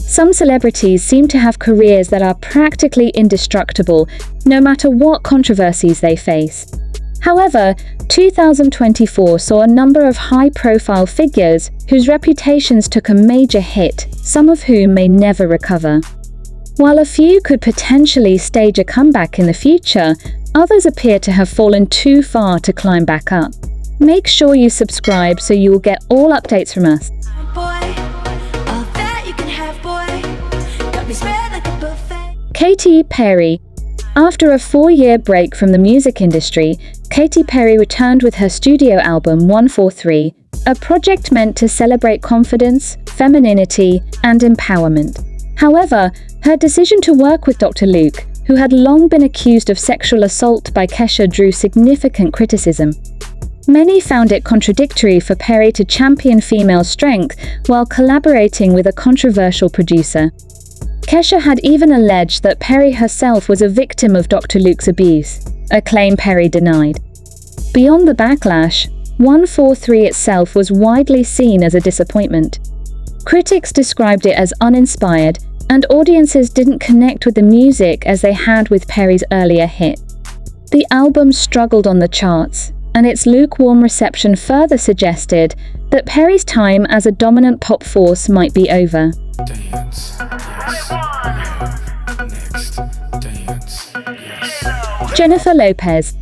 Some celebrities seem to have careers that are practically indestructible, no matter what controversies they face. However, 2024 saw a number of high-profile figures whose reputations took a major hit, some of whom may never recover. While a few could potentially stage a comeback in the future, others appear to have fallen too far to climb back up. Make sure you subscribe so you will get all updates from us. Katy Perry. After a 4-year break from the music industry, Katy Perry returned with her studio album 143, a project meant to celebrate confidence, femininity, and empowerment. However, her decision to work with Dr. Luke, who had long been accused of sexual assault by Kesha, drew significant criticism. Many found it contradictory for Perry to champion female strength while collaborating with a controversial producer. Kesha had even alleged that Perry herself was a victim of Dr. Luke's abuse, a claim Perry denied. Beyond the backlash, 143 itself was widely seen as a disappointment. Critics described it as uninspired, and audiences didn't connect with the music as they had with Perry's earlier hit. The album struggled on the charts, and its lukewarm reception further suggested that Perry's time as a dominant pop force might be over. Dance, yes, next, dance, yes. Jennifer Lopez.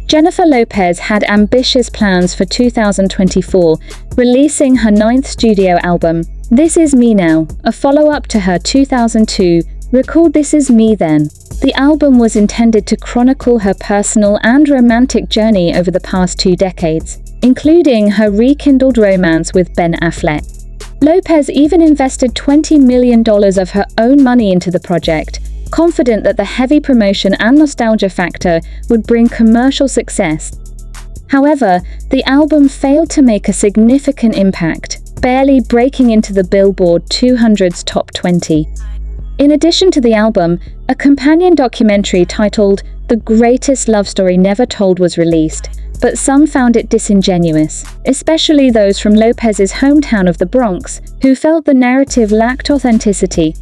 Jennifer Lopez had ambitious plans for 2024, releasing her 9th studio album, This Is Me Now, a follow-up to her 2002 record This Is Me Then. The album was intended to chronicle her personal and romantic journey over the past 2 decades, including her rekindled romance with Ben Affleck. Lopez even invested $20 million of her own money into the project, confident that the heavy promotion and nostalgia factor would bring commercial success. However, the album failed to make a significant impact, barely breaking into the Billboard 200's top 20. In addition to the album, a companion documentary titled The Greatest Love Story Never Told was released, but some found it disingenuous, especially those from Lopez's hometown of the Bronx, who felt the narrative lacked authenticity.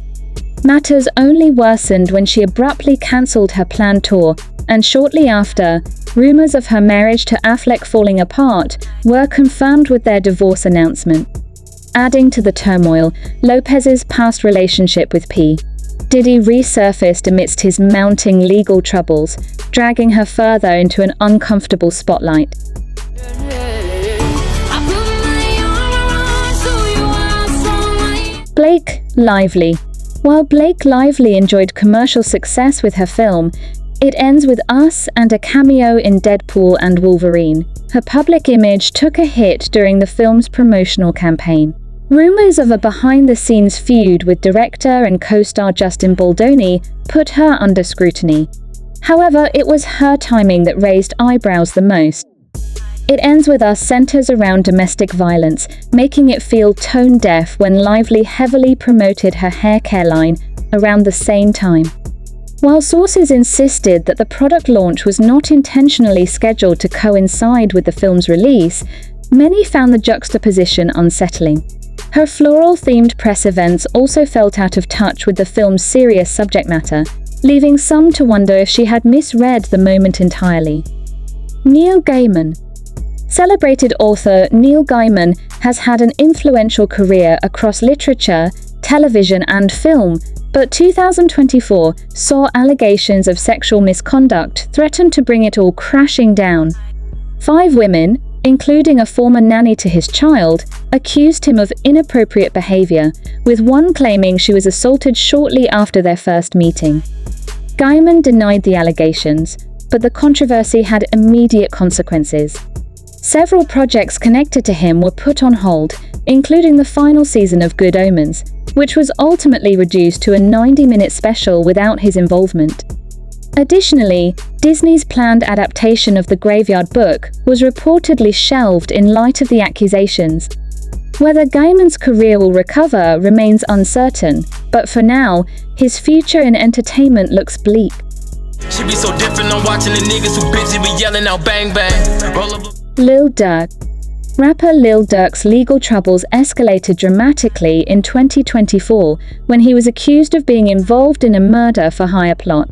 Matters only worsened when she abruptly cancelled her planned tour, and shortly after, rumors of her marriage to Affleck falling apart were confirmed with their divorce announcement. Adding to the turmoil, Lopez's past relationship with P. Diddy resurfaced amidst his mounting legal troubles, dragging her further into an uncomfortable spotlight. Blake Lively. While Blake Lively enjoyed commercial success with her film, it ends with Us and a cameo in Deadpool and Wolverine. Her public image took a hit during the film's promotional campaign. Rumors of a behind-the-scenes feud with director and co-star Justin Baldoni put her under scrutiny. However, it was her timing that raised eyebrows the most. It ends with Us centers around domestic violence, making it feel tone-deaf when Lively heavily promoted her hair care line around the same time. While sources insisted that the product launch was not intentionally scheduled to coincide with the film's release, many found the juxtaposition unsettling. Her floral-themed press events also felt out of touch with the film's serious subject matter, leaving some to wonder if she had misread the moment entirely. Neil Gaiman. Celebrated author Neil Gaiman has had an influential career across literature, television, and film, but 2024 saw allegations of sexual misconduct threaten to bring it all crashing down. 5 women, including a former nanny to his child, accused him of inappropriate behavior, with one claiming she was assaulted shortly after their first meeting. Gaiman denied the allegations, but the controversy had immediate consequences. Several projects connected to him were put on hold, including the final season of Good Omens, which was ultimately reduced to a 90-minute special without his involvement. Additionally, Disney's planned adaptation of The Graveyard Book was reportedly shelved in light of the accusations. Whether Gaiman's career will recover remains uncertain, but for now, his future in entertainment looks bleak. She be so different, I'm watching the niggas who bitches be yelling out bang bang. Lil Durk. Rapper Lil Durk's legal troubles escalated dramatically in 2024 when he was accused of being involved in a murder-for-hire plot.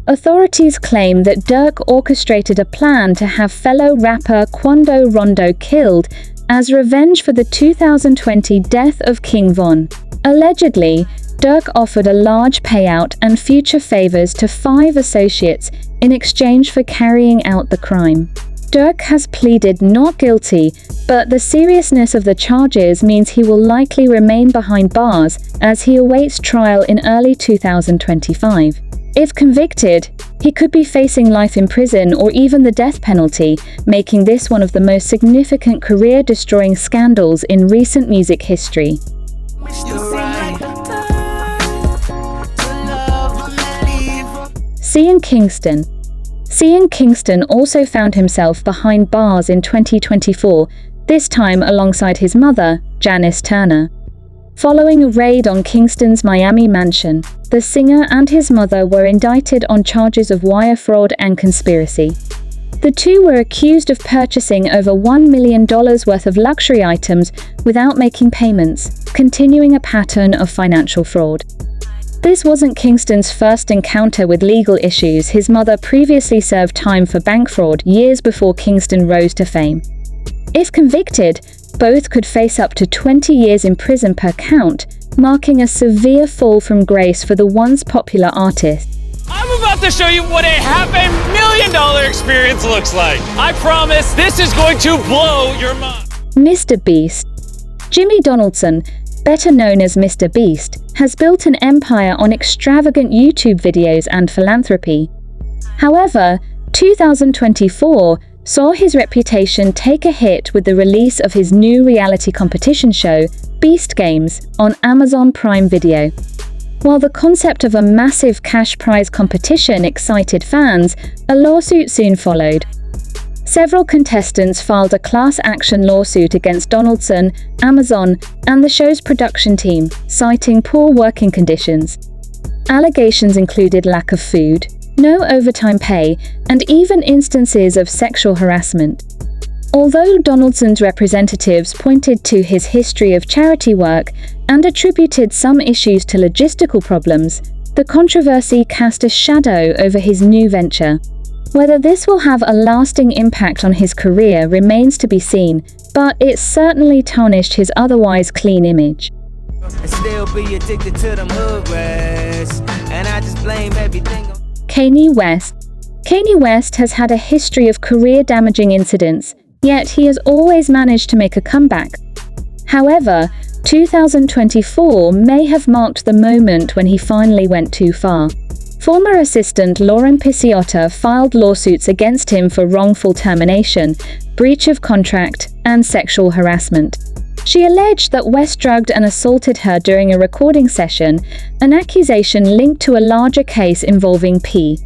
Authorities claim that Durk orchestrated a plan to have fellow rapper Quando Rondo killed as revenge for the 2020 death of King Von. Allegedly, Durk offered a large payout and future favors to 5 associates in exchange for carrying out the crime. Durk has pleaded not guilty, but the seriousness of the charges means he will likely remain behind bars as he awaits trial in early 2025. If convicted, he could be facing life in prison or even the death penalty, making this one of the most significant career-destroying scandals in recent music history. Sean Kingston. Sean Kingston also found himself behind bars in 2024, this time alongside his mother, Janice Turner. Following a raid on Kingston's Miami mansion, the singer and his mother were indicted on charges of wire fraud and conspiracy. The two were accused of purchasing over $1 million worth of luxury items without making payments, continuing a pattern of financial fraud. This wasn't Kingston's first encounter with legal issues. His mother previously served time for bank fraud years before Kingston rose to fame. If convicted, both could face up to 20 years in prison per count, marking a severe fall from grace for the once popular artist. I'm about to show you what a $500,000 experience looks like. I promise this is going to blow your mind. Mr. Beast. Jimmy Donaldson, better known as Mr. Beast, has built an empire on extravagant YouTube videos and philanthropy. However, 2024 saw his reputation take a hit with the release of his new reality competition show, Beast Games, on Amazon Prime Video. While the concept of a massive cash prize competition excited fans, a lawsuit soon followed. Several contestants filed a class action lawsuit against Donaldson, Amazon, and the show's production team, citing poor working conditions. Allegations included lack of food, no overtime pay, and even instances of sexual harassment. Although Donaldson's representatives pointed to his history of charity work and attributed some issues to logistical problems, the controversy cast a shadow over his new venture. Whether this will have a lasting impact on his career remains to be seen, but it certainly tarnished his otherwise clean image. Kanye West. Kanye West has had a history of career-damaging incidents, yet he has always managed to make a comeback. However, 2024 may have marked the moment when he finally went too far. Former assistant Lauren Pisciotta filed lawsuits against him for wrongful termination, breach of contract, and sexual harassment. She alleged that West drugged and assaulted her during a recording session, an accusation linked to a larger case involving P.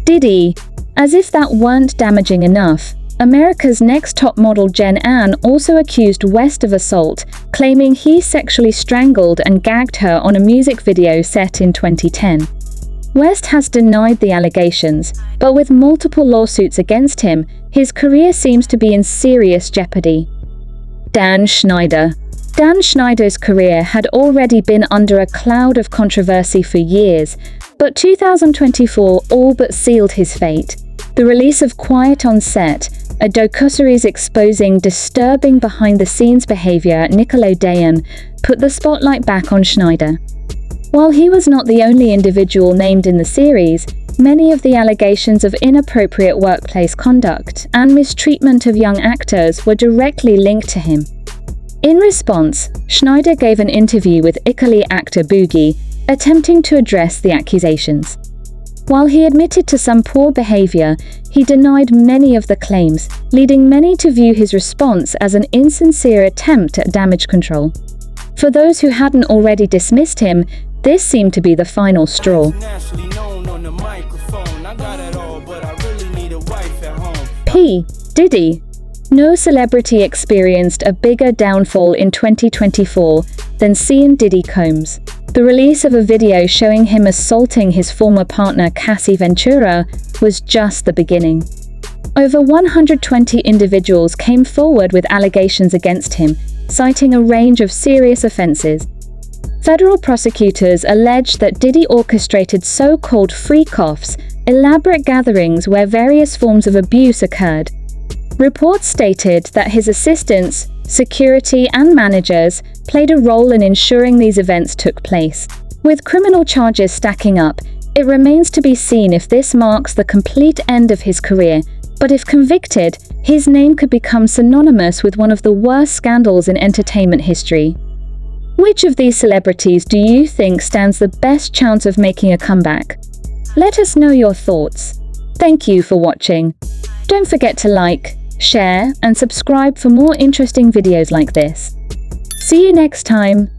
Diddy. As if that weren't damaging enough, America's Next Top Model Jen Ann also accused West of assault, claiming he sexually strangled and gagged her on a music video set in 2010. West has denied the allegations, but with multiple lawsuits against him, his career seems to be in serious jeopardy. Dan Schneider. Dan Schneider's career had already been under a cloud of controversy for years, but 2024 all but sealed his fate. The release of Quiet on Set, a docuseries exposing disturbing behind-the-scenes behavior at Nickelodeon, put the spotlight back on Schneider. While he was not the only individual named in the series, many of the allegations of inappropriate workplace conduct and mistreatment of young actors were directly linked to him. In response, Schneider gave an interview with Italy actor Boogie, attempting to address the accusations. While he admitted to some poor behavior, he denied many of the claims, leading many to view his response as an insincere attempt at damage control. For those who hadn't already dismissed him, this seemed to be the final straw. P. Diddy. No celebrity experienced a bigger downfall in 2024 than Sean Diddy Combs. The release of a video showing him assaulting his former partner Cassie Ventura was just the beginning. Over 120 individuals came forward with allegations against him, citing a range of serious offenses. Federal prosecutors alleged that Diddy orchestrated so-called freak-offs, elaborate gatherings where various forms of abuse occurred. Reports stated that his assistants, security, and managers played a role in ensuring these events took place. With criminal charges stacking up, it remains to be seen if this marks the complete end of his career, but if convicted, his name could become synonymous with one of the worst scandals in entertainment history. Which of these celebrities do you think stands the best chance of making a comeback? Let us know your thoughts. Thank you for watching. Don't forget to like, share, and subscribe for more interesting videos like this. See you next time.